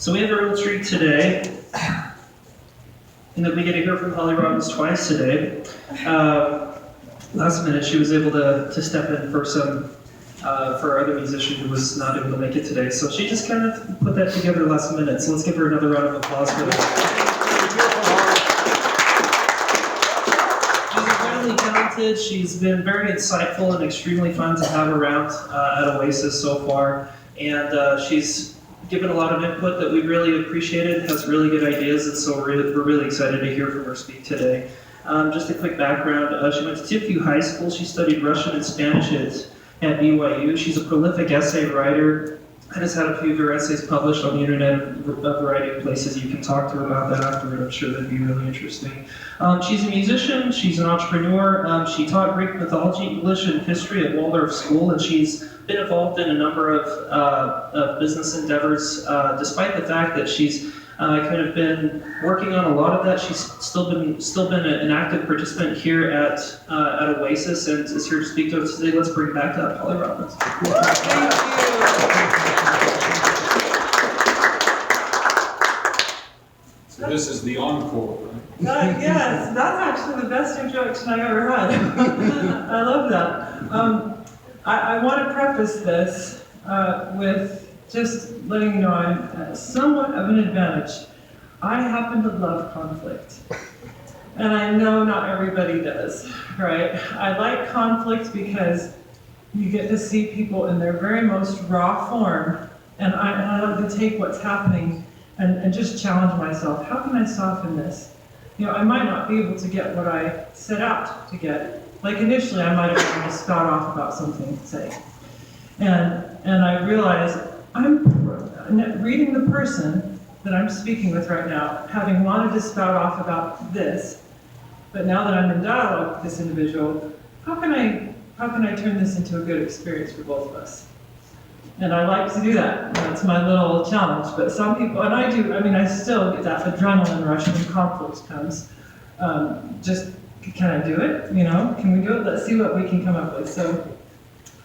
So we have a real treat today, in that we get to hear from Robbins twice today. Last minute, she was able to step in for for our other musician who was not able to make it today. So she just kind of put that together last minute. So let's give her another round of applause for that. She's incredibly talented. She's been very insightful and extremely fun to have around at Oasis so far. And she's given a lot of input that we really appreciated, has really good ideas, and so we're really excited to hear from her speak today. Just a quick background, she went to Tippview High School. She studied Russian and Spanish at BYU. She's a prolific essay writer and has had a few of her essays published on the internet, a variety of places. You can talk to her about that afterward. I'm sure that'd be really interesting. She's a musician, she's an entrepreneur. She taught Greek mythology, English, and history at Waldorf School, and she's been involved in a number of business endeavors, despite the fact that she's kind of been working on a lot of that. She's still been an active participant here at Oasis and is here to speak to us today. Let's bring back Polly Robbins. Thank you. So this is the encore, right? Yes, that's actually the best introduction I ever had. I love that. I want to preface this with just letting you know I'm somewhat of an advantage. I happen to love conflict. And I know not everybody does, right? I like conflict because you get to see people in their very most raw form, and I love to take what's happening and just challenge myself. How can I soften this? You know, I might not be able to get what I set out to get. Like initially, I might have wanted to spout off about something, say. And I realize I'm reading the person that I'm speaking with right now, having wanted to spout off about this, but now that I'm in dialogue with this individual, how can I turn this into a good experience for both of us? And I like to do that. That's my little challenge. But some people, and I still get that adrenaline rush when conflict comes. Can I do it? You know, can we do it? Let's see what we can come up with. So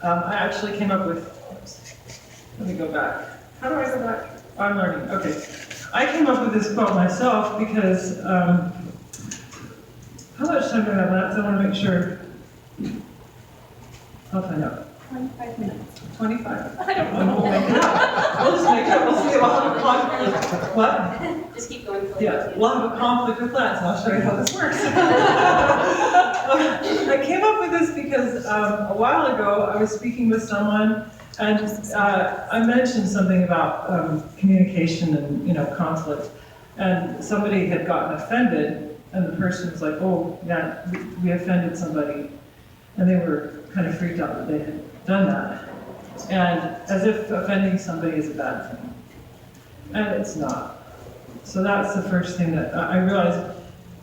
I actually came up with, let me go back. How do I go back? Oh, I'm learning. Okay. I came up with this quote myself because, how much time do I have left? I want to make sure. I'll find out. 25 minutes. 25? I don't know. We'll make it up. We'll just make it up. We'll see. We'll have a conflict. What? Just keep going. Yeah, we'll have a conflict with that, so I'll show you how this works. I came up with this because a while ago I was speaking with someone, and I mentioned something about communication and conflict, and somebody had gotten offended, and the person was like, "Oh, yeah, we offended somebody," and they were kind of freaked out that they had done that, and as if offending somebody is a bad thing, and it's not. So that's the first thing that I realized.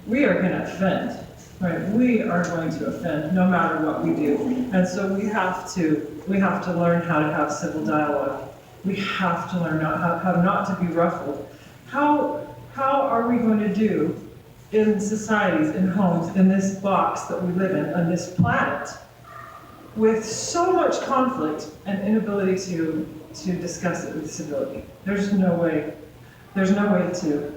We are going to offend, right? We are going to offend no matter what we do, and so we have to learn how to have civil dialogue. We have to learn how not to be ruffled. How are we going to do in societies, in homes, in this box that we live in, on this planet, with so much conflict and inability to discuss it with civility? There's no way to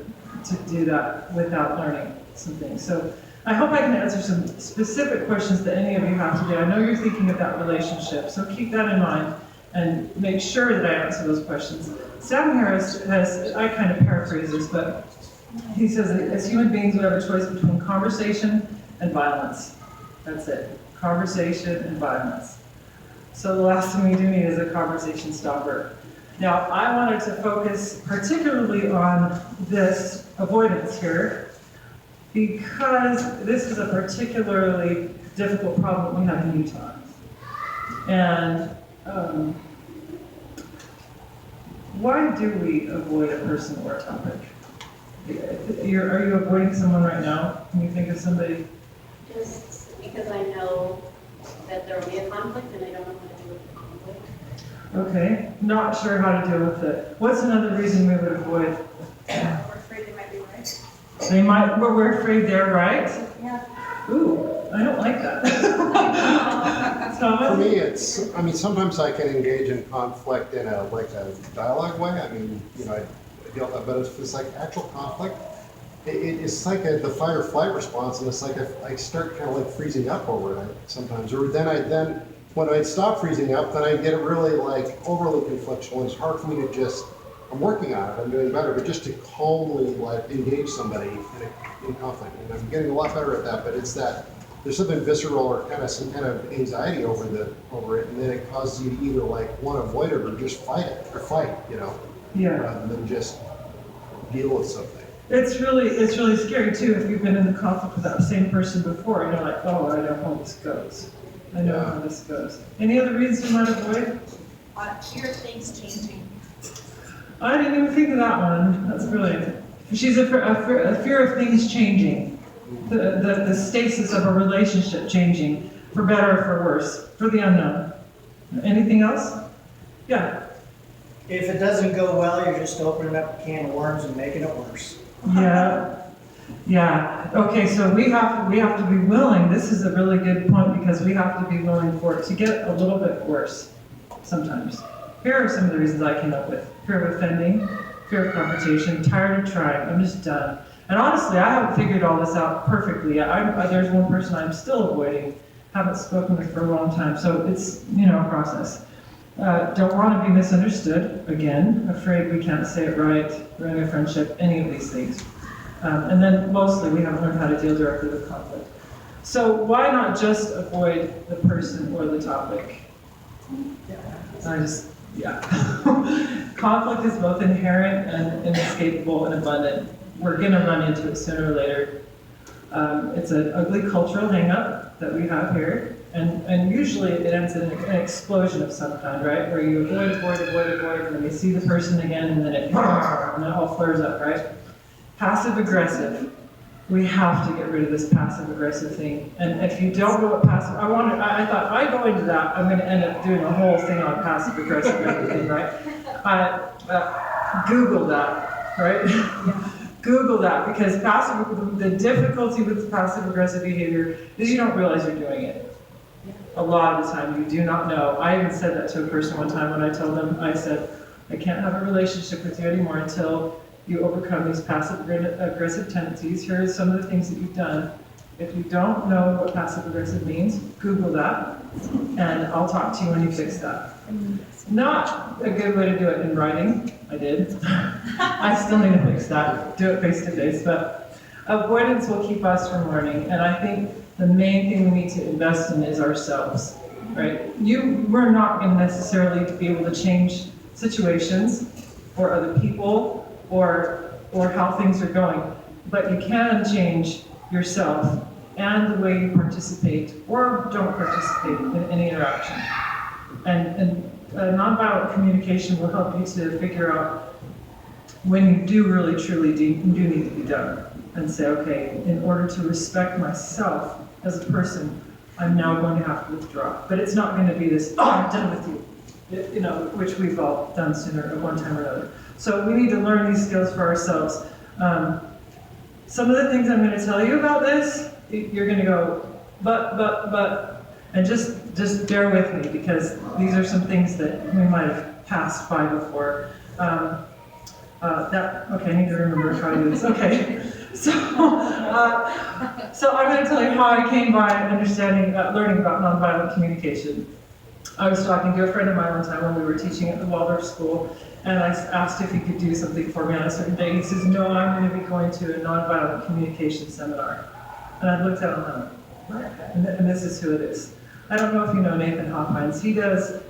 do that without learning some things. So I hope I can answer some specific questions that any of you have today. I know you're thinking of that relationship, so keep that in mind and make sure that I answer those questions. Sam Harris I kind of paraphrase this, but he says that as human beings we have a choice between conversation and violence. That's it. Conversation and violence. So the last thing we do need is a conversation stopper. Now, I wanted to focus particularly on this avoidance here because this is a particularly difficult problem we have in Utah. And why do we avoid a person or a topic? Are you avoiding someone right now? Can you think of somebody? Just because I know that there will be a conflict and I don't know what to do with the conflict. Okay, not sure how to deal with it. What's another reason we would avoid? We're afraid they might be right. But we're afraid they're right? Yeah. Ooh, I don't like that. Thomas? For me, sometimes I can engage in conflict in a dialogue way. but if it's like actual conflict, it's like the fight or flight response, and it's like I start kind of like freezing up over it sometimes, or then when I stop freezing up, then I get really like overly conflictual, and it's hard for me to just, I'm working on it, I'm doing better, but just to calmly like engage somebody in conflict, and I'm getting a lot better at that, but it's that, there's something visceral or kind of some kind of anxiety over it, and then it causes you to either like want to avoid it or just fight, you know, rather than just deal with something. It's really scary too if you've been in the conflict with that same person before and you're like, oh, I know how this goes. I know how this goes. Any other reasons you might avoid? Fear of things changing. I didn't even think of that one. That's brilliant. She's a fear of things changing. The stasis of a relationship changing, for better or for worse, for the unknown. Anything else? Yeah. If it doesn't go well, you're just opening up a can of worms and making it worse. Yeah. Okay, so we have to be willing. This is a really good point because we have to be willing for it to get a little bit worse sometimes. Here are some of the reasons I came up with. Fear of offending, fear of confrontation, tired of trying, I'm just done. And honestly, I haven't figured all this out perfectly yet. There's one person I'm still avoiding, haven't spoken with for a long time, so it's, a process. Don't want to be misunderstood, again, afraid we can't say it right, ruining a friendship, any of these things. And then mostly we haven't learned how to deal directly with conflict. So why not just avoid the person or the topic? Conflict is both inherent and inescapable and abundant. We're going to run into it sooner or later. It's an ugly cultural hang-up that we have here. And usually it ends in an explosion of some kind, right? Where you avoid, and then you see the person again, and then it all flares up, right? Passive aggressive. We have to get rid of this passive aggressive thing. And if you don't know what passive, I thought I go into that, I'm going to end up doing a whole thing on passive aggressive everything, right? Google that, right? Yeah. Google that, because the difficulty with passive aggressive behavior is you don't realize you're doing it. A lot of the time, you do not know. I even said that to a person one time when I told them, I said, I can't have a relationship with you anymore until you overcome these passive aggressive tendencies. Here are some of the things that you've done. If you don't know what passive aggressive means, Google that, and I'll talk to you when you fix that. Not a good way to do it in writing. I did. I still need to fix that. Do it face to face, but avoidance will keep us from learning, and I think the main thing we need to invest in is ourselves, right? We're not going to necessarily be able to change situations or other people or how things are going, but you can change yourself and the way you participate or don't participate in any interaction. And nonviolent communication will help you to figure out when you do really truly do need to be done, and say, okay, in order to respect myself as a person, I'm now going to have to withdraw. But it's not going to be this, oh, I'm done with you, which we've all done sooner at one time or another. So we need to learn these skills for ourselves. Some of the things I'm going to tell you about this, you're going to go, but, and just bear with me, because these are some things that we might have passed by before. Okay, I need to remember how to do this. Okay, so I'm going to tell you how I came by learning about nonviolent communication. I was talking to a friend of mine one time when we were teaching at the Waldorf School, and I asked if he could do something for me on a certain day. He says, no, I'm going to be going to a nonviolent communication seminar. And I looked at him and I went, and this is who it is. I don't know if you know Nathan Hoffines. He does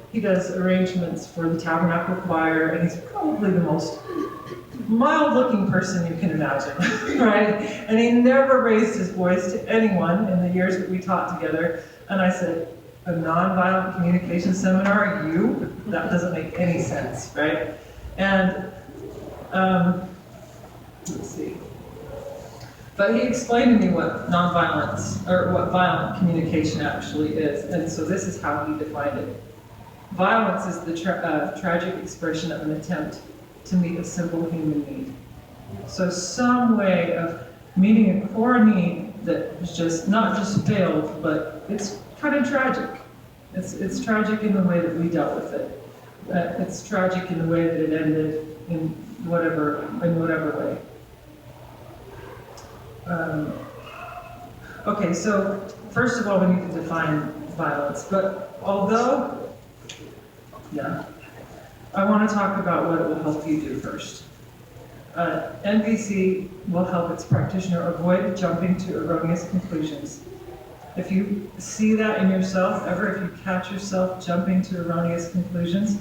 arrangements for the Tabernacle Choir, and he's probably the most mild-looking person you can imagine, right? And he never raised his voice to anyone in the years that we taught together. And I said, a nonviolent communication seminar, that doesn't make any sense, right? And let's see. But he explained to me what nonviolence, or what violent communication actually is. And so this is how he defined it. Violence is the tragic expression of an attempt to meet a simple human need. So some way of meeting a core need that was just, not just failed, but it's kind of tragic. It's tragic in the way that we dealt with it. It's tragic in the way that it ended, in in whatever way. Okay, so first of all, we need to define violence, but although, I want to talk about what it will help you do first. NVC will help its practitioner avoid jumping to erroneous conclusions. If you see that in yourself, if you catch yourself jumping to erroneous conclusions,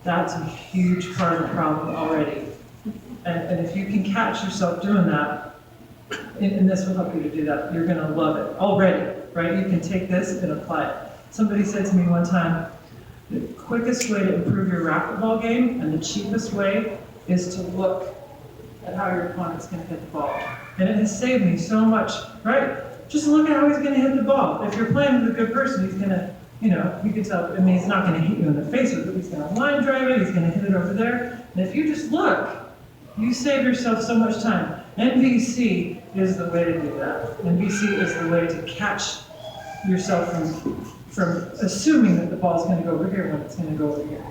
that's a huge part of the problem already. And if you can catch yourself doing that, and this will help you to do that, you're gonna love it already, right? You can take this and apply it. Somebody said to me one time, the quickest way to improve your racquetball game and the cheapest way is to look at how your opponent's gonna hit the ball. And it has saved me so much, right? Just look at how he's gonna hit the ball. If you're playing with a good person, he's gonna, you can tell, he's not gonna hit you in the face with it, he's gonna line drive it, he's gonna hit it over there. And if you just look, you save yourself so much time. NVC is the way to do that. NVC is the way to catch yourself from assuming that the ball's gonna go over here when it's gonna go over here.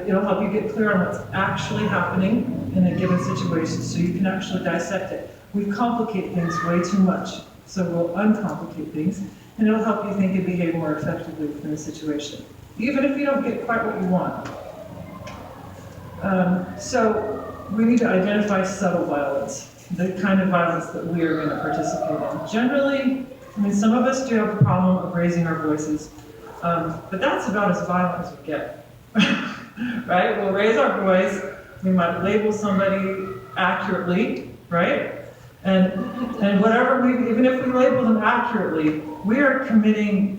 It'll help you get clear on what's actually happening in a given situation so you can actually dissect it. We complicate things way too much, so we'll uncomplicate things, and it'll help you think and behave more effectively within a situation, even if you don't get quite what you want. So we need to identify subtle violence, the kind of violence that we are going to participate in. Generally, some of us do have a problem of raising our voices, but that's about as violent as we get. Right? We'll raise our voice, we might label somebody accurately, right? And whatever even if we label them accurately, we are committing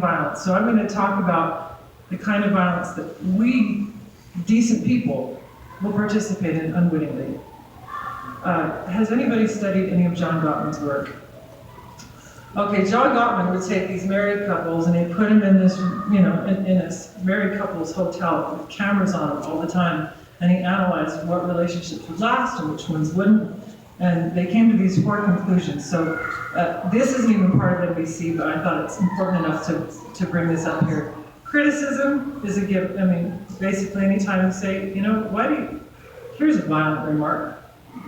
violence. So I'm going to talk about the kind of violence that we, decent people, will participate in unwittingly. Has anybody studied any of John Gottman's work? Okay, John Gottman would take these married couples and he'd put them in this, in a married couples hotel with cameras on them all the time, and he analyzed what relationships would last and which ones wouldn't, and they came to these 4 conclusions. So this isn't even part of NBC, but I thought it's important enough to bring this up here. Criticism is a gift. Basically anytime you say, here's a violent remark.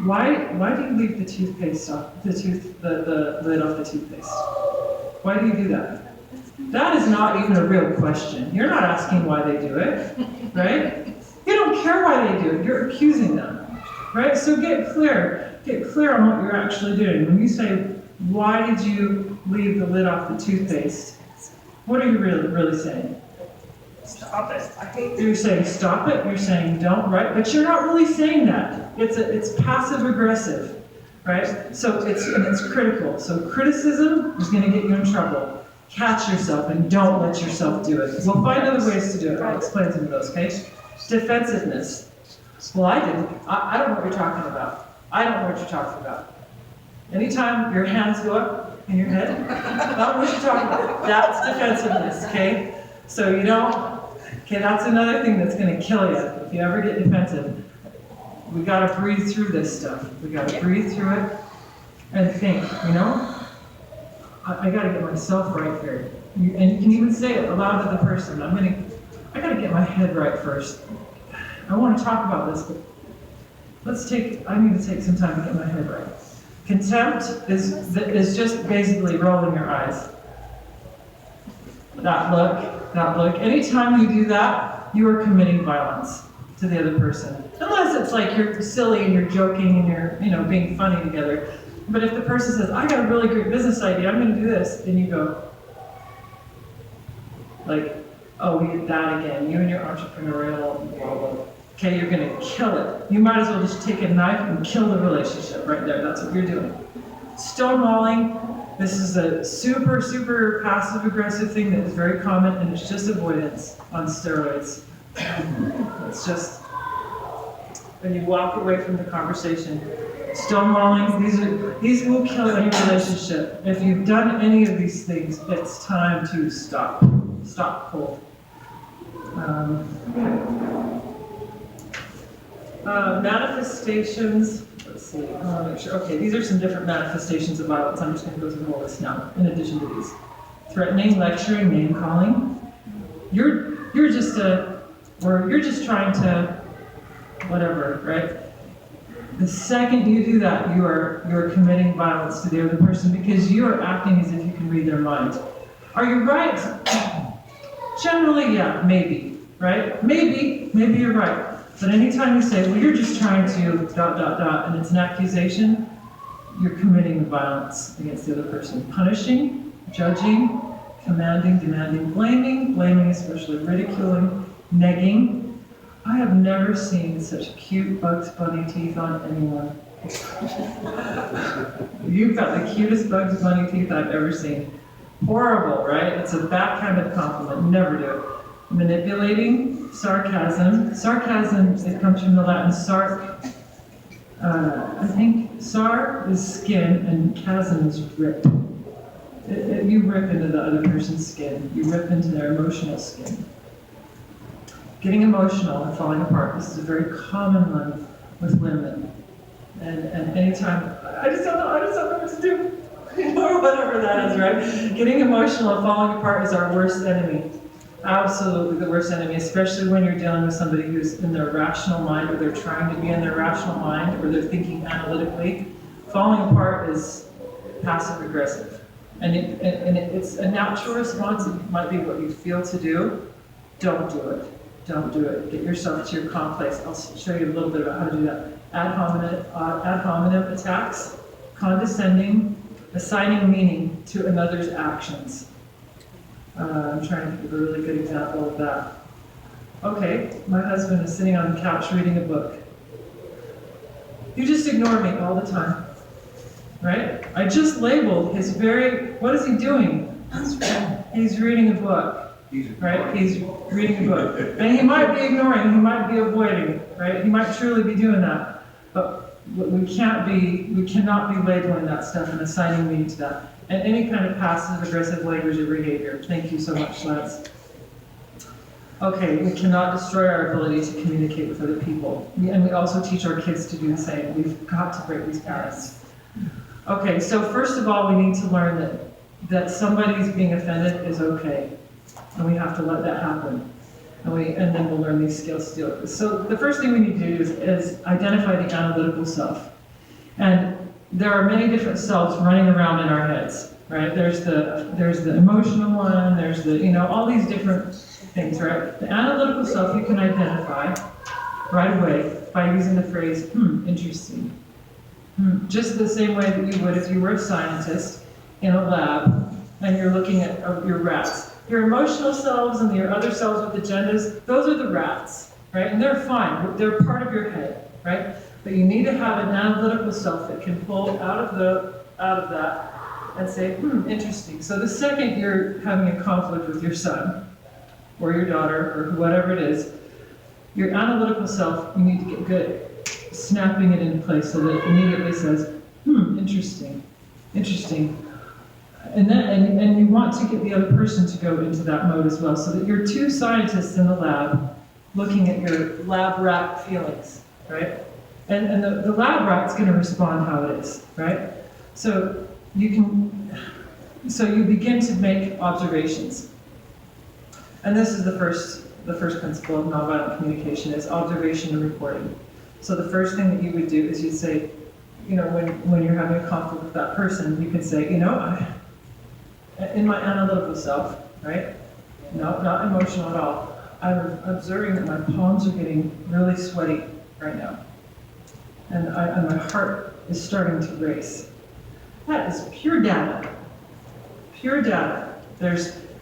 Why do you leave the toothpaste off, the lid off the toothpaste? Why do you do that? That is not even a real question. You're not asking why they do it, right? You don't care why they do it, you're accusing them, right? So get clear on what you're actually doing. When you say, why did you leave the lid off the toothpaste? What are you really saying? Stop it. I hate You're saying stop it, you're saying don't, right? But you're not really saying that. It's passive aggressive, right? So it's critical. So criticism is gonna get you in trouble. Catch yourself and don't let yourself do it. We'll find other ways to do it. I'll explain some of those, okay? Defensiveness. Well, I don't know what you're talking about. I don't know what you're talking about. Anytime your hands go up in your head, I don't know what you're talking about. That's defensiveness, okay? So that's another thing that's gonna kill you if you ever get defensive. We gotta breathe through this stuff. We gotta breathe through it and think, I gotta get myself right here. And you can even say it aloud to the person. I gotta get my head right first. I wanna talk about this, but I need to take some time to get my head right. Contempt is just basically rolling your eyes. That look. Anytime you do that, you are committing violence to the other person. Unless it's like you're silly and you're joking and you're, being funny together. But if the person says, I got a really great business idea, I'm gonna do this, and you go, like, oh, we did that again. You and your entrepreneurial blah, blah. Okay, you're gonna kill it. You might as well just take a knife and kill the relationship right there. That's what you're doing. Stonewalling, this is a super, super passive-aggressive thing that is very common, and it's just avoidance on steroids. It's just, when you walk away from the conversation. Stonewalling, these will kill any relationship. If you've done any of these things, it's time to stop. Stop cold. Manifestations, let's see, I want to make sure. Okay, these are some different manifestations of violence. I'm just going to go through the whole list now, in addition to these. Threatening, lecturing, name calling. You're just trying to whatever, right? The second you do that, you're committing violence to the other person because you are acting as if you can read their mind. Are you right? Generally, yeah, maybe, right? Maybe you're right. But anytime you say, well, you're just trying to ... and it's an accusation, you're committing violence against the other person. Punishing, judging, commanding, demanding, blaming, especially ridiculing, negging. I have never seen such cute Bugs Bunny teeth on anyone. You've got the cutest Bugs Bunny teeth I've ever seen. Horrible, right? It's a backhanded compliment. Never do it. Manipulating, sarcasm. Sarcasm, it comes from the Latin sarc. I think sar is skin and chasm is rip. You rip into the other person's skin. You rip into their emotional skin. Getting emotional and falling apart. This is a very common one with women. And anytime, I just don't know what to do. Or whatever that is, right? Getting emotional and falling apart is our worst enemy. Absolutely the worst enemy, especially when you're dealing with somebody who's in their rational mind, or they're trying to be in their rational mind, or they're thinking analytically. Falling apart is passive aggressive. And it's a natural response. It might be what you feel to do. Don't do it. Don't do it. Get yourself to your calm place. I'll show you a little bit about how to do that. Ad hominem attacks, condescending, assigning meaning to another's actions. I'm trying to give a really good example of that. Okay, my husband is sitting on the couch reading a book. You just ignore me all the time, right? I just labeled his what is he doing? He's reading a book, right? He's reading a book. And he might be ignoring, he might be avoiding, right? He might truly be doing that. But we cannot be labeling that stuff and assigning meaning to that. And any kind of passive aggressive language or behavior. Thank you so much, Lance. Okay, we cannot destroy our ability to communicate with other people. And we also teach our kids to do the same. We've got to break these patterns. Okay, so first of all, we need to learn that somebody's being offended is okay. And we have to let that happen. And then we'll learn these skills to deal with this. So the first thing we need to do is identify the analytical self. And there are many different selves running around in our heads, right? There's the emotional one, there's all these different things, right? The analytical self you can identify right away by using the phrase, interesting. Just the same way that you would if you were a scientist in a lab and you're looking at your rats. Your emotional selves and your other selves with agendas, those are the rats, right? And they're fine, they're part of your head, right? But you need to have an analytical self that can pull out of that and say, interesting. So the second you're having a conflict with your son or your daughter or whatever it is, your analytical self, you need to get good at snapping it into place so that it immediately says, interesting. And you want to get the other person to go into that mode as well, so that you're two scientists in the lab looking at your lab rat feelings, right? And the lab rat's going to respond how it is, right? So you begin to make observations. And this is the first principle of nonviolent communication is observation and reporting. So the first thing that you would do is you'd say, when you're having a conflict with that person, you can say, in my analytical self, right? No, not emotional at all. I'm observing that my palms are getting really sweaty right now. And my heart is starting to race. That is pure data. Pure data.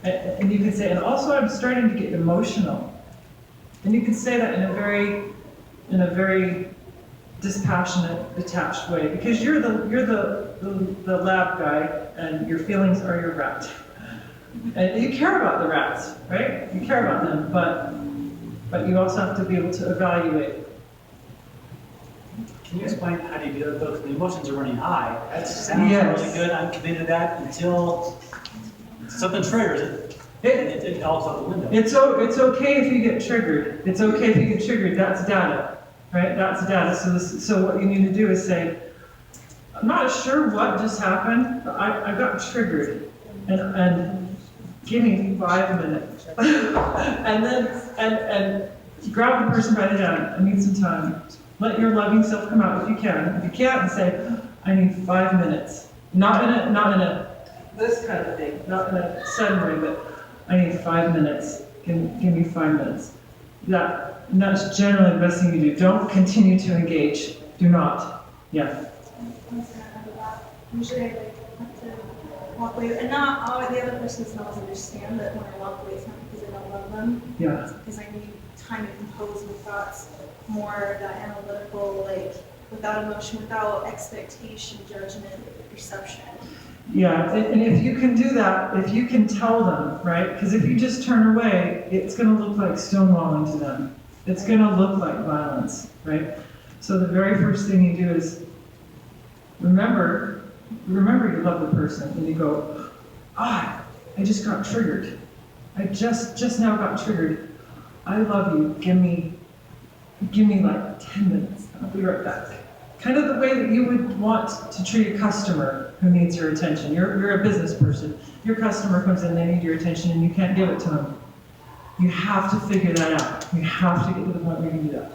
And you can say, and also I'm starting to get emotional. And you can say that in a very dispassionate, detached way, because you're the lab guy, and your feelings are your rat. And you care about the rats, right? You care about them, but you also have to be able to evaluate. Can you explain how do you do that though? Because the emotions are running high. That sounds Yes. really good. I'm committed to that until something triggers it. It all out the window. It's okay if you get triggered. It's okay if you get triggered. That's data, right? That's data. So what you need to do is say, I'm not sure what just happened, but I got triggered, and give me 5 minutes, and grab the person by the hand, I need some time. Let your loving self come out if you can. If you can't, say, I need 5 minutes. Not in a this kind of thing, not in a sudden way, but I need 5 minutes. Give me 5 minutes. That's generally the best thing you do. Don't continue to engage. Do not. Yeah. Usually I have to walk away, and not all the other person doesn't always understand that when I walk away, it's not because I don't love them. Yeah. It's because I need time to compose my thoughts, more that analytical, like without emotion, without expectation, judgment, perception. Yeah, and if you can do that, if you can tell them, right? Because if you just turn away, it's going to look like stonewalling to them. It's going to look like violence, right? So the very first thing you do is remember you love the person, and you go, I just got triggered. I just now got triggered. I love you. Give me like 10 minutes. I'll be right back. Kind of the way that you would want to treat a customer who needs your attention. You're a business person. Your customer comes in, they need your attention, and you can't give it to them. You have to figure that out. You have to get to the point where you can do that.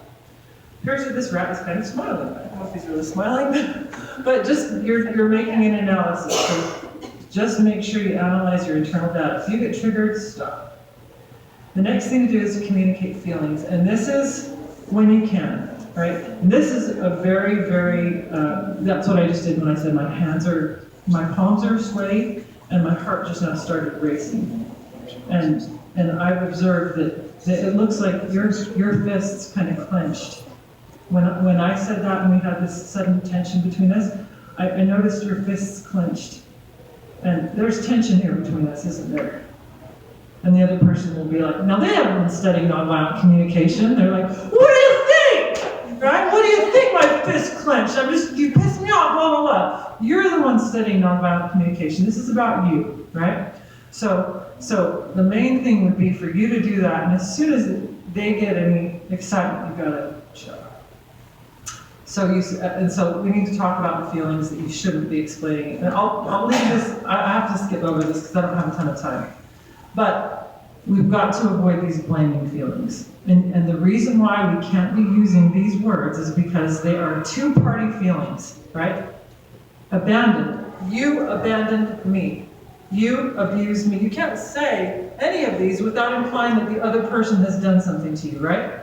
Here's where this rat is kind of smiling. I don't know if he's really smiling, but just you're making an analysis. So just make sure you analyze your internal data. If you get triggered, stop. The next thing to do is to communicate feelings, and this is when you can. Right? And this is a very, very, that's what I just did when I said my palms are sweaty and my heart just now started racing. And I've observed that it looks like your fists kind of clenched. When I said that and we had this sudden tension between us, I noticed your fists clenched. And there's tension here between us, isn't there? And the other person will be like, now they haven't been studying nonviolent communication. They're like, what do you think? Right? What do you think my fist clenched? You pissed me off, blah, blah, blah. You're the one studying nonviolent communication. This is about you, right? So the main thing would be for you to do that, and as soon as they get any excitement, you've got to shut up. So we need to talk about the feelings that you shouldn't be explaining. And I'll leave this, I have to skip over this because I don't have a ton of time. But we've got to avoid these blaming feelings. And the reason why we can't be using these words is because they are two-party feelings, right? Abandoned. You abandoned me. You abused me. You can't say any of these without implying that the other person has done something to you, right?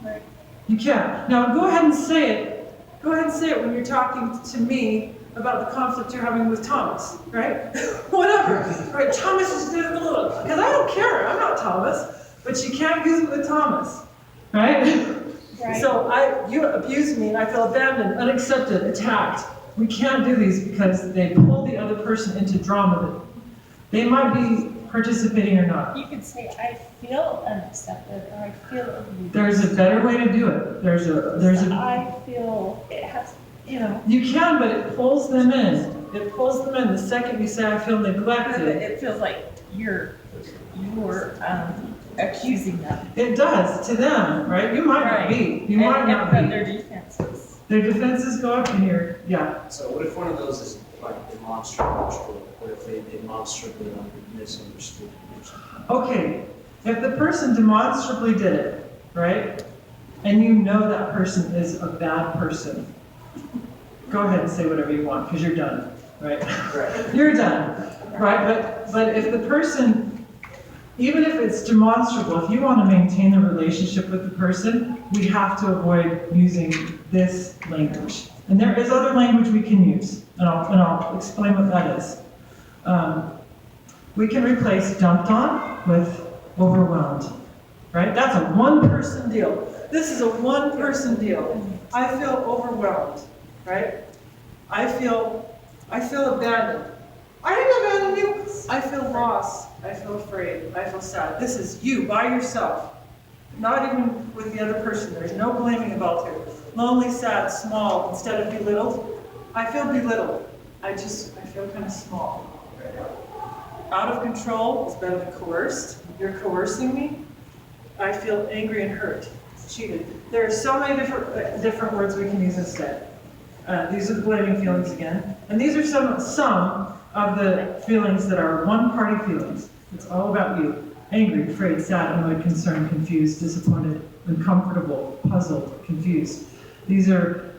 Right. You can't. Now go ahead and say it. Go ahead and say it when you're talking to me about the conflict you're having with Thomas, right? Whatever, right? Thomas is doing a little, because I don't care, I'm not Thomas, but you can't use it with Thomas, right? Right. So you abuse me, I feel abandoned, unaccepted, attacked. We can't do these because they pull the other person into drama that they might be participating or not. You could say, I feel unaccepted, or I feel abused. There's a better way to do it. There's a. I feel, it has, you know. You can, but it pulls them in. It pulls them in. The second you say, I feel neglected. It feels like you're accusing them. It does, to them, right? You might not be. You might not But be. their defenses. Their defenses go up in your, yeah. So what if one of those is like demonstrable? What if they demonstrably misunderstood or something? Okay, if the person demonstrably did it, right? And you know that person is a bad person, go ahead and say whatever you want, because you're done, right? Right. You're done, right? But if the person, even if it's demonstrable, if you want to maintain a relationship with the person, we have to avoid using this language. And there is other language we can use, and I'll explain what that is. We can replace dumped on with overwhelmed, right? That's a one-person deal. This is a one-person deal. I feel overwhelmed, right? I feel abandoned. I didn't abandon you. I feel lost. I feel afraid. I feel sad. This is you by yourself. Not even with the other person. There's no blaming about here. Lonely, sad, small, instead of belittled. I feel belittled. I feel kind of small. Out of control is better than coerced. You're coercing me. I feel angry and hurt. Cheated. There are so many different words we can use instead. These are the blaming feelings again. And these are some of the feelings that are one-party feelings. It's all about you. Angry, afraid, sad, annoyed, concerned, confused, disappointed, uncomfortable, puzzled, confused. These are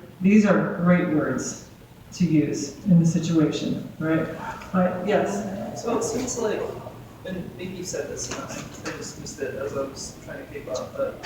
great words to use in the situation, right? Yes. So it seems like, and maybe you said this, and I just missed it as I was trying to keep up, but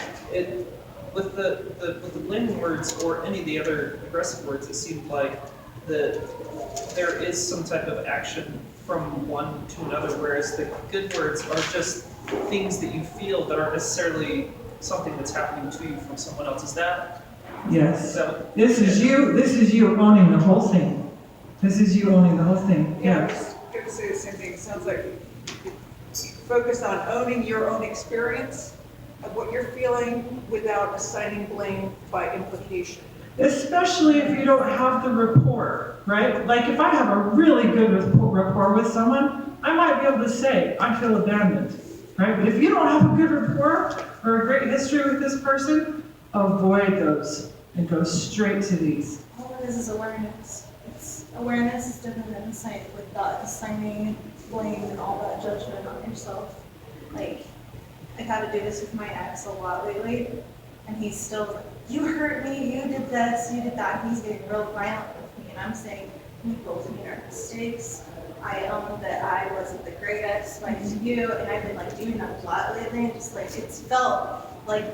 with the blaming words or any of the other aggressive words, it seemed like there is some type of action from one to another, whereas the good words are just things that you feel that aren't necessarily something that's happening to you from someone else. Is that? Yes. That, This is you owning the whole thing. This is you owning the whole thing. Yeah, I Yeah. was going to say the same thing. It sounds like you focus on owning your own experience of what you're feeling without assigning blame by implication. Especially if you don't have the rapport, right? Like if I have a really good rapport with someone, I might be able to say, I feel abandoned, right? But if you don't have a good rapport or a great history with this person, avoid those and go straight to these. All it is awareness. Awareness is different than insight, without assigning blame and all that judgment on yourself. Like, I've had to do this with my ex a lot lately, and he's still like, you hurt me, you did this, you did that. He's getting real violent with me, and I'm saying, we both made our mistakes. I own that I wasn't the greatest, like to you, and I've been like doing that a lot lately, and just like, it's felt like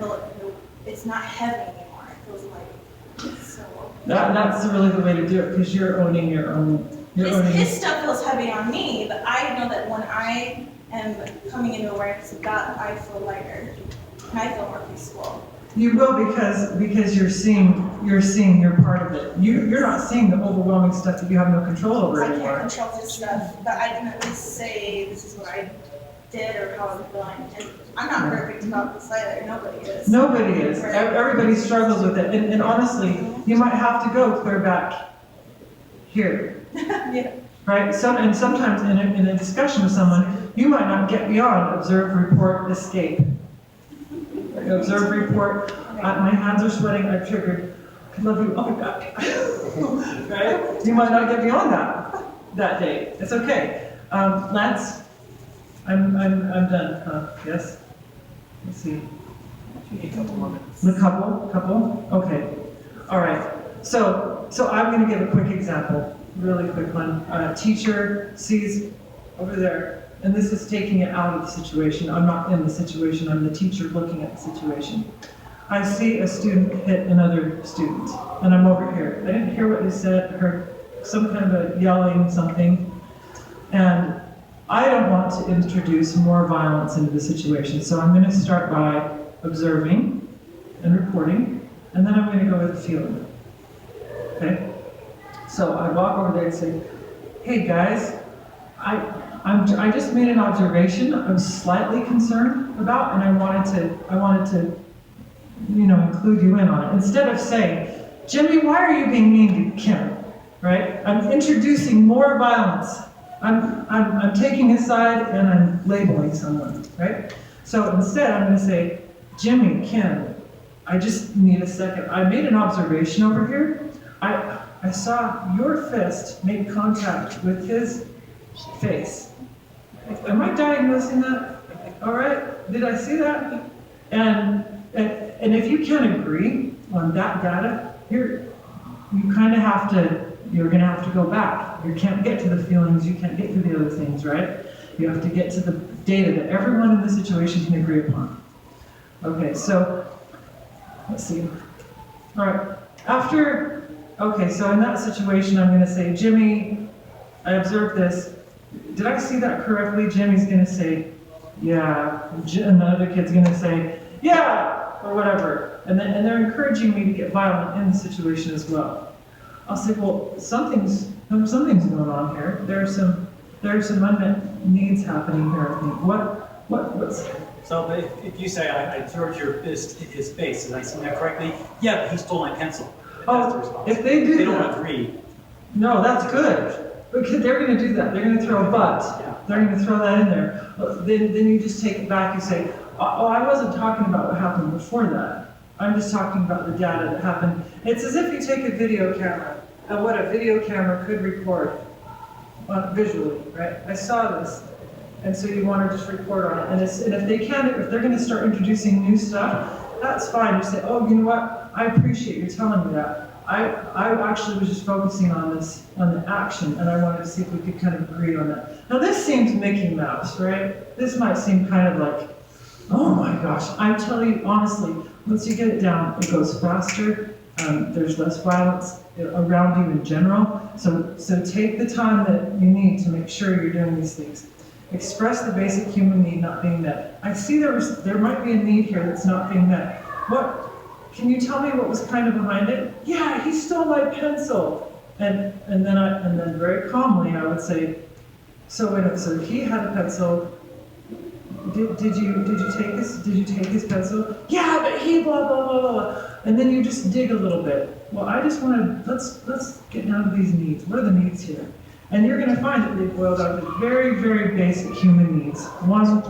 it's not heavy anymore. It feels like it's so. That's really the way to do it, because you're owning your own. His stuff feels heavy on me, but I know that when I am coming into awareness of that, I feel lighter and I feel more peaceful. You will because you're seeing your part of it. You're not seeing the overwhelming stuff that you have no control over I anymore. can't control this stuff, but I can at least say this is what I did or how I'm feeling. And I'm not perfect about this either. Nobody is. Nobody is. Right. Everybody struggles with it. And honestly, you might have to go clear back here. Yeah. Right? And sometimes in a discussion with someone, you might not get beyond observe, report, escape. Observe, report, my hands are sweating, I've triggered, I love you, oh my God. Right? You might not get beyond that day. It's okay. Lance, I'm done, huh? Yes? Let's see. you need a couple more minutes. A couple? Okay. All right. So I'm going to give a quick example, really quick one. A teacher sees over there, and this is taking it out of the situation. I'm not in the situation, I'm the teacher looking at the situation. I see a student hit another student, and I'm over here. I didn't hear what they said, heard some kind of a yelling something, and I don't want to introduce more violence into the situation, so I'm going to start by observing and reporting, and then I'm going to go with the feeling. Okay? So I walk over there and say, hey guys, I just made an observation I'm slightly concerned about, and I wanted to include you in on it. Instead of saying, Jimmy, why are you being mean to Kim? Right? I'm introducing more violence. I'm taking a side and I'm labeling someone, right? So instead I'm going to say, Jimmy, Kim, I just need a second. I made an observation over here. I saw your fist make contact with his face. Am I diagnosing that? All right, did I see that? And if you can't agree on that data, you're gonna have to go back. You can't get to the feelings, you can't get to the other things, right? You have to get to the data that everyone in the situation can agree upon. Okay, so let's see. All right, so in that situation, I'm gonna say, Jimmy, I observed this. Did I see that correctly? Jimmy's gonna say, yeah, and the other kid's gonna say, yeah, or whatever. And they're encouraging me to get violent in the situation as well. I'll say, well, something's going on here. There are some unmet needs happening here, I think. What's So if you say, I observed your fist hit his face, did I see that correctly? Yeah, but he stole my pencil. That's the response. If they do They don't that, agree. no, that's good. Because they're going to do that. They're going to throw a but. Yeah. They're going to throw that in there. Then you just take it back and say, oh, I wasn't talking about what happened before that. I'm just talking about the data that happened. It's as if you take a video camera and what a video camera could record visually, right? I saw this. And so you want to just report on it. And if they're going to start introducing new stuff, that's fine. You say, oh, you know what? I appreciate you telling me that. I actually was just focusing on this, on the action, and I wanted to see if we could kind of agree on that. Now, this seems Mickey Mouse, right? This might seem kind of like, oh my gosh. I'm telling you honestly, once you get it down, it goes faster. There's less violence around you in general. So take the time that you need to make sure you're doing these things. Express the basic human need not being met. I see there might be a need here that's not being met. What? Can you tell me what was kind of behind it? Yeah, he stole my pencil. And then very calmly I would say, so wait a minute, so he had a pencil. Did you take his pencil? Yeah, but he blah blah blah blah. And then you just dig a little bit. Well, I just want to let's get down to these needs. What are the needs here? And you're going to find that they boil down to very, very basic human needs. One,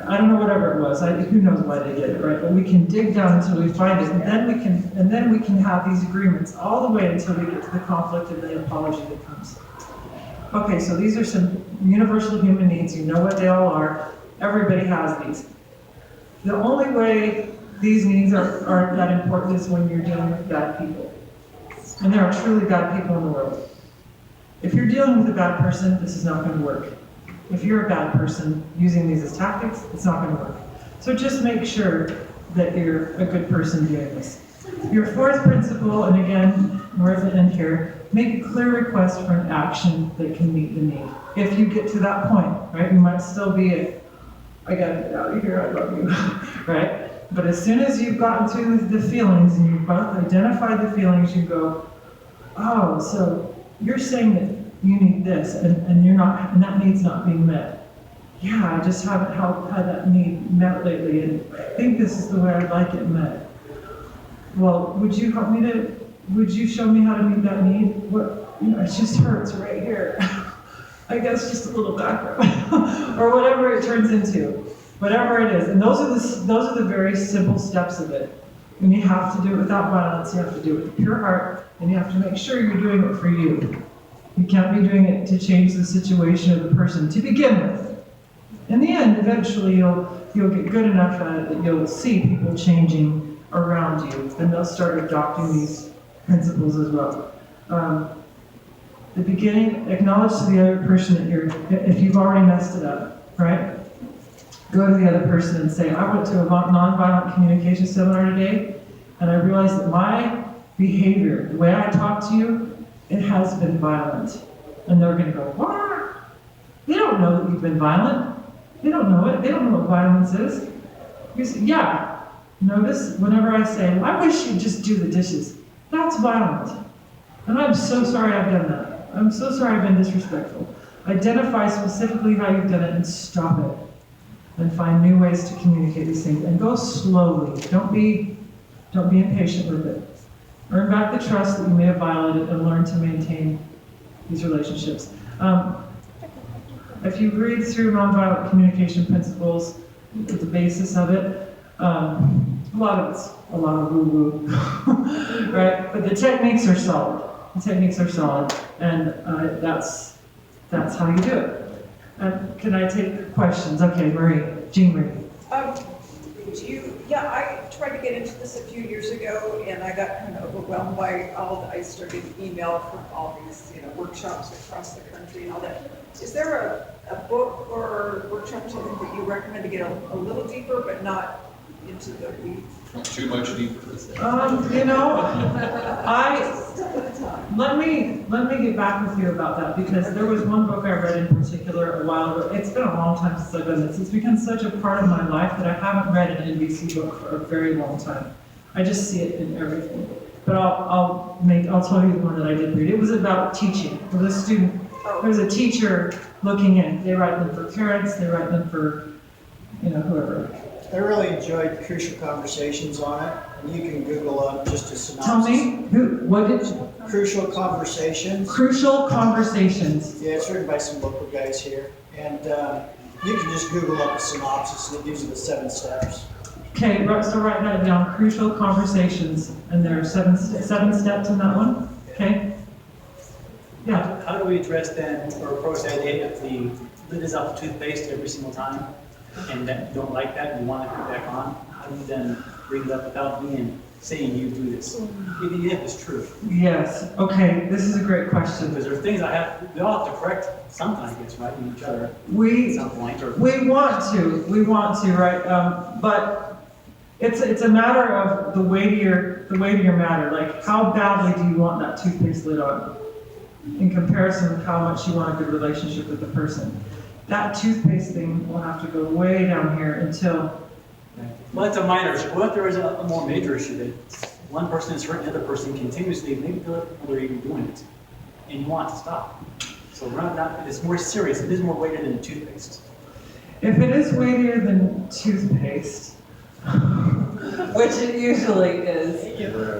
I don't know, whatever it was. Who knows why they did it, right? But we can dig down until we find it, and then we can have these agreements all the way until we get to the conflict and the apology that comes. Okay, so these are some universal human needs. You know what they all are. Everybody has these. The only way these needs are that important is when you're dealing with bad people. And there are truly bad people in the world. If you're dealing with a bad person, this is not going to work. If you're a bad person using these as tactics, it's not going to work. So just make sure that you're a good person doing this. Your fourth principle, and again, we're at the end here, make a clear request for an action that can meet the need. If you get to that point, right, you might still be I gotta get out of here, I love you, right? But as soon as you've gotten to the feelings and you've both identified the feelings, you go, oh, so you're saying that you need this, and you're not, and that need's not being met. Yeah, I just haven't had that need met lately, and I think this is the way I'd like it met. Well, would you show me how to meet that need? What, it just hurts right here. I guess just a little background, or whatever it turns into, whatever it is. And those are the very simple steps of it. And you have to do it without violence, you have to do it with a pure heart, and you have to make sure you're doing it for you. You can't be doing it to change the situation of the person to begin with. In the end, eventually you'll get good enough at it that you'll see people changing around you, and they'll start adopting these principles as well. The beginning, acknowledge to the other person that if you've already messed it up, right? Go to the other person and say, I went to a nonviolent communication seminar today, and I realized that my behavior, the way I talk to you, it has been violent. And they're going to go, what? They don't know that you've been violent. They don't know it. They don't know what violence is. You say, yeah. Notice whenever I say, well, I wish you'd just do the dishes. That's violent. And I'm so sorry I've done that. I'm so sorry I've been disrespectful. Identify specifically how you've done it and stop it. And find new ways to communicate these things. And go slowly. Don't be impatient with it. Earn back the trust that you may have violated and learn to maintain these relationships. If you read through nonviolent communication principles, at the basis of it, a lot of woo-woo, right? But the techniques are solid. And that's how you do it. Can I take questions? Okay, Jean Marie. I tried to get into this a few years ago, and I got kind of overwhelmed by I started email from all these, workshops across the country and all that. Is there a book or workshop or something that you recommend to get a little deeper, but not into the weeds? Too much deeper. Let me get back with you about that, because there was one book I read in particular a while ago. It's been a long time since I've done this. It's become such a part of my life that I haven't read an NBC book for a very long time. I just see it in everything. But I'll tell you the one that I did read. It was about teaching. It was a student. There was a teacher looking in. They write them for parents. They write them for, whoever. I really enjoyed Crucial Conversations on it, and you can Google up just a synopsis. Tell me, what did you? Crucial Conversations. Crucial Conversations. Yeah, it's written by some local guys here, and you can just Google up a synopsis, and it gives you the 7 steps. Okay, so write that down, Crucial Conversations, and there are 7 steps in that one, okay? Yeah. How do we address then, or approach the idea if the lid is off the toothpaste every single time, and that you don't like that, and you want to put it back on? how do you then bring it up without being, saying you do this? Even if it's true. Yes, okay, this is a great question. Because there are things we all have to correct sometimes, I guess, right, in each other at We, some point, or. we want to, right? But it's a matter of the weightier matter. Like, how badly do you want that toothpaste lid on? In comparison with how much you want a good relationship with the person. That toothpaste thing will have to go way down here until. Well, it's a minor issue. What if there is a more major issue that one person is hurting the other person continuously, maybe they're even doing it, and you want to stop? So it's more serious. It is more weighted than toothpaste. If it is weightier than toothpaste, which it usually is,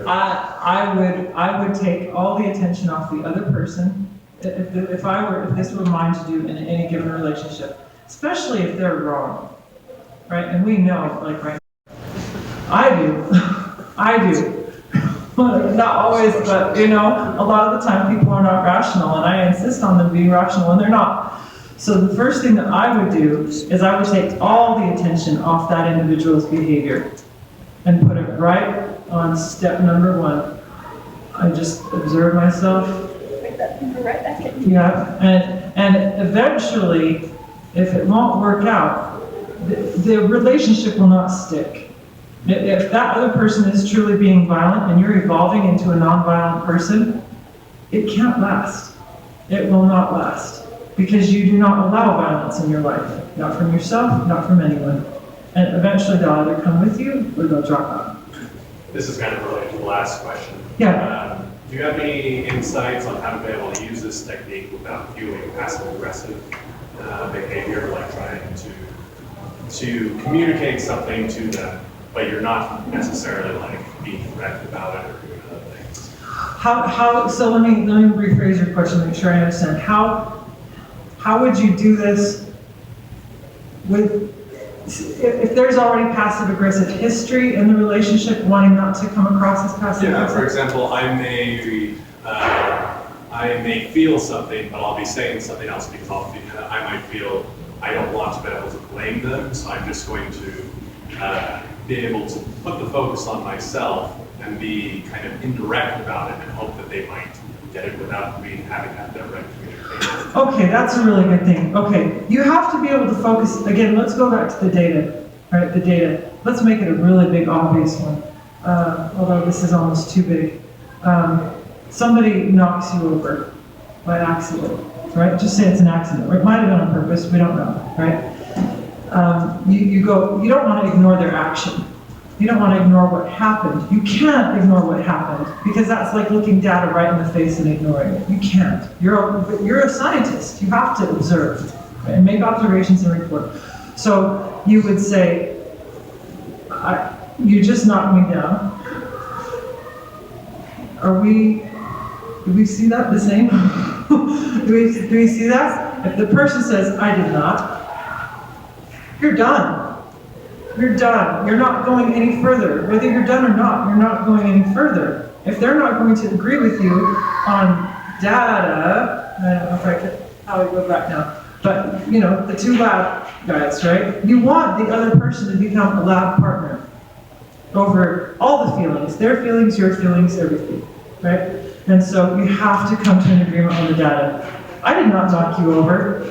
I would take all the attention off the other person. If this were mine to do in any given relationship, especially if they're wrong, right? And we know, like, right? I do. Not always, but a lot of the time people are not rational, and I insist on them being rational when they're not. So the first thing that I would do is I would take all the attention off that individual's behavior and put it right on step number 1. I just observe myself. Bring that finger right back at you. Yeah, and eventually, if it won't work out, the relationship will not stick. If that other person is truly being violent and you're evolving into a non-violent person, it can't last. It will not last. Because you do not allow violence in your life. Not from yourself, not from anyone. And eventually they'll either come with you or they'll drop out. This is kind of related to the last question. Yeah. Do you have any insights on how to be able to use this technique without fueling passive-aggressive behavior, like trying to communicate something to them, but you're not necessarily like being direct about it or doing other things? So let me rephrase your question, make sure I understand. How would you do this if there's already passive-aggressive history in the relationship, wanting not to come across as passive-aggressive? Yeah, for example, I may feel something, but I'll be saying something else because I might feel I don't want to be able to blame them, so I'm just going to be able to put the focus on myself and be kind of indirect about it and hope that they might get it without me having that direct communication. Okay, that's a really good thing. Okay, you have to be able to focus, again, let's go back to the data, right, the data. Let's make it a really big, obvious one, although this is almost too big. Somebody knocks you over by accident, right? Just say it's an accident, or it might have been on purpose, we don't know, right? You don't want to ignore their action. You don't want to ignore what happened. You can't ignore what happened because that's like looking data right in the face and ignoring it. You can't. You're a scientist. You have to observe, right, and make observations and report. So you would say, you just knocked me down. Do we see that the same? do we see that? If the person says, I did not, you're done. You're done. You're not going any further. Whether you're done or not, you're not going any further. If they're not going to agree with you on data, I don't know if I could, how we go back now, but the 2 lab guys, right? You want the other person to become a lab partner over all the feelings, their feelings, your feelings, everything, right? And so you have to come to an agreement on the data. I did not knock you over.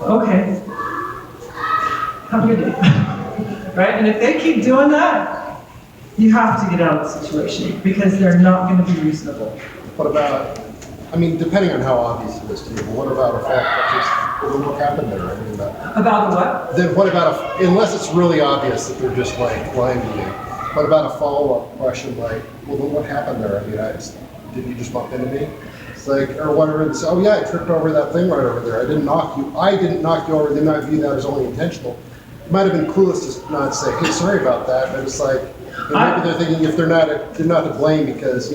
Okay. Have a good day. Right? And if they keep doing that, you have to get out of the situation because they're not going to be reasonable. What about, depending on how obvious it is to you, but what about a fact, well, then what happened there? About the what? Then what about, unless it's really obvious that they're just like lying to you, what about a follow-up question like, well, then what happened there? Did you just bump into me? It's like, or whatever, it's, oh yeah, I tripped over that thing right over there. I didn't knock you over. They might view that as only intentional. It might have been clueless to not say, hey, sorry about that, but it's like, maybe they're thinking if they're not to blame because,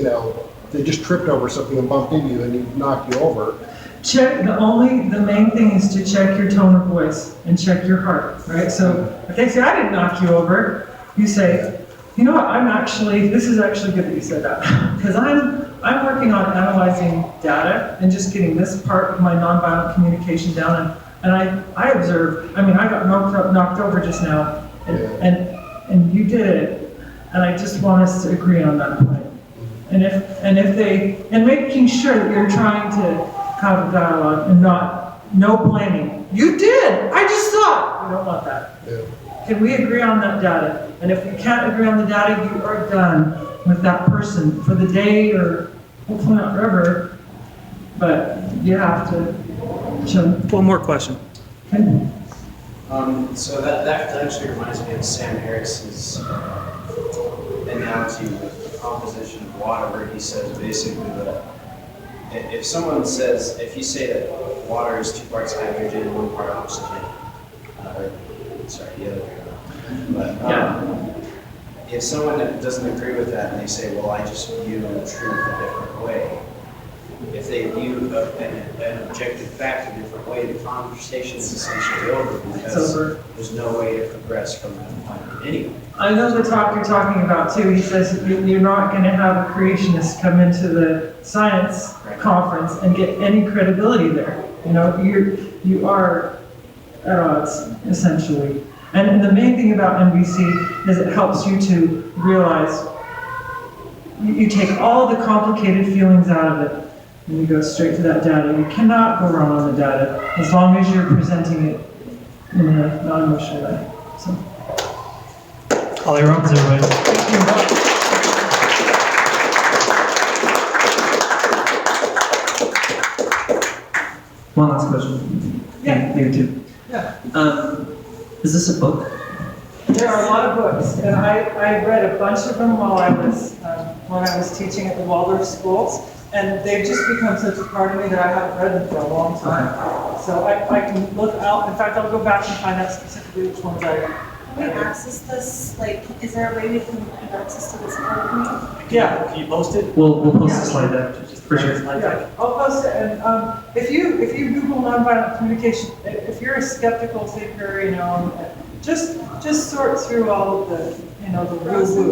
they just tripped over something and bumped into you and he knocked you over. Check, the main thing is to check your tone of voice and check your heart, right? So if they say, I didn't knock you over, you say, you know what, this is actually good that you said that, because I'm working on analyzing data and just getting this part of my nonviolent communication down, and I observed, I got knocked over just now, And you did it, and I just want us to agree on that point. And making sure that you're trying to have a dialogue and no blaming. You did, I just thought, we don't want that. Yeah. Can we agree on that data? And if we can't agree on the data, you are done with that person for the day or hopefully not forever, but you have to show. One more question. Okay. So that actually reminds me of Sam Harris's analogy with the composition of water, where he says basically that if someone says, if you say that water is 2 parts hydrogen and 1 part oxygen, sorry, the other way around. But if someone doesn't agree with that and they say, well, I just view the truth a different way, if they view an objective fact a different way, the conversation is essentially over because there's no way to progress from that point anyway. I know the talk you're talking about too. He says you're not going to have a creationist come into the science conference and get any credibility there. You know, you are at odds essentially. And the main thing about NBC is it helps you to realize you take all the complicated feelings out of it. And you go straight to that data. You cannot go wrong on the data as long as you're presenting it in a non-emotional way. So, Holly Robbins, everybody. One last question. Yeah. Maybe two. Yeah. Is this a book? There are a lot of books, and I read a bunch of them while I was teaching at the Waldorf schools. And they've just become such a part of me that I haven't read them for a long time. So I can look out. In fact, I'll go back and find out specifically which ones I. Can we access this? Like, is there a way we can have access to this PowerPoint? Yeah. Can you post it? We'll post the slide deck. For sure. Yeah, I'll post it. And if you Google nonviolent communication, if you're a skeptical thinker, you know, just sort through all of the, you know, the woo-woo.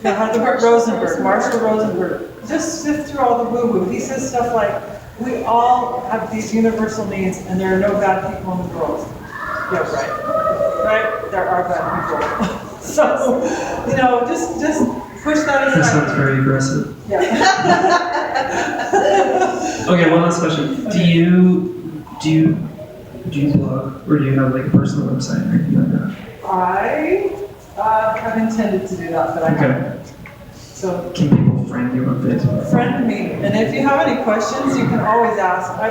Yeah, the Rosenberg, Marshall Rosenberg. Just sift through all the woo-woo. He says stuff like, we all have these universal needs and there are no bad people in the world. Yeah, right. Right? There are bad people. So, you know, just push that aside. That sounds very aggressive. Yeah. Okay, one last question. Okay. Do you blog or do you have like a personal website or anything like that? I have intended to do that, but I haven't. So can people friend you on Facebook? Friend me, and if you have any questions, you can always ask. I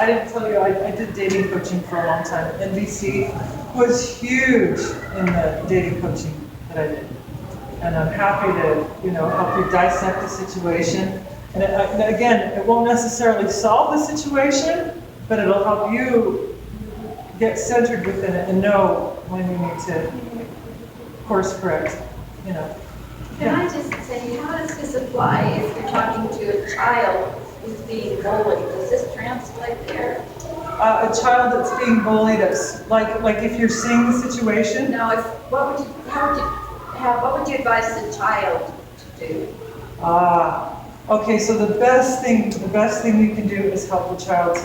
didn't tell you, I did dating coaching for a long time. NBC was huge in the dating coaching that I did. And I'm happy to, you know, help you dissect the situation. And again, it won't necessarily solve the situation, but it'll help you get centered within it and know when you need to course correct, you know. Can I just say, how does this apply if you're talking to a child who's being bullied? Does this translate there? A child that's being bullied, like if you're seeing the situation. No, what would you advise the child to do? Okay, so the best thing you can do is help the child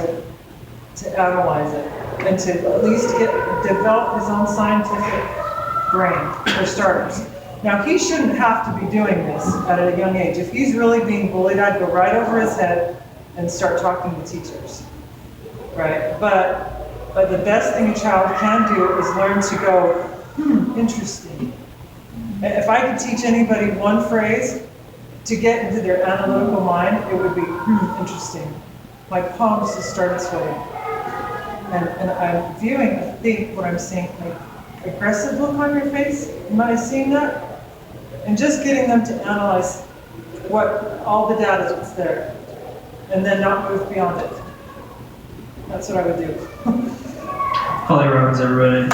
to analyze it and to at least develop his own scientific brain, for starters. Now, he shouldn't have to be doing this at a young age. If he's really being bullied, I'd go right over his head and start talking to teachers, right? But the best thing a child can do is learn to go, interesting. If I could teach anybody one phrase to get into their analytical mind, it would be, interesting. My palms just started sweating. And I'm viewing, I think, what I'm seeing, like aggressive look on your face. Am I seeing that? And just getting them to analyze all the data that's there, and then not move beyond it. That's what I would do. Holly Robbins, everybody.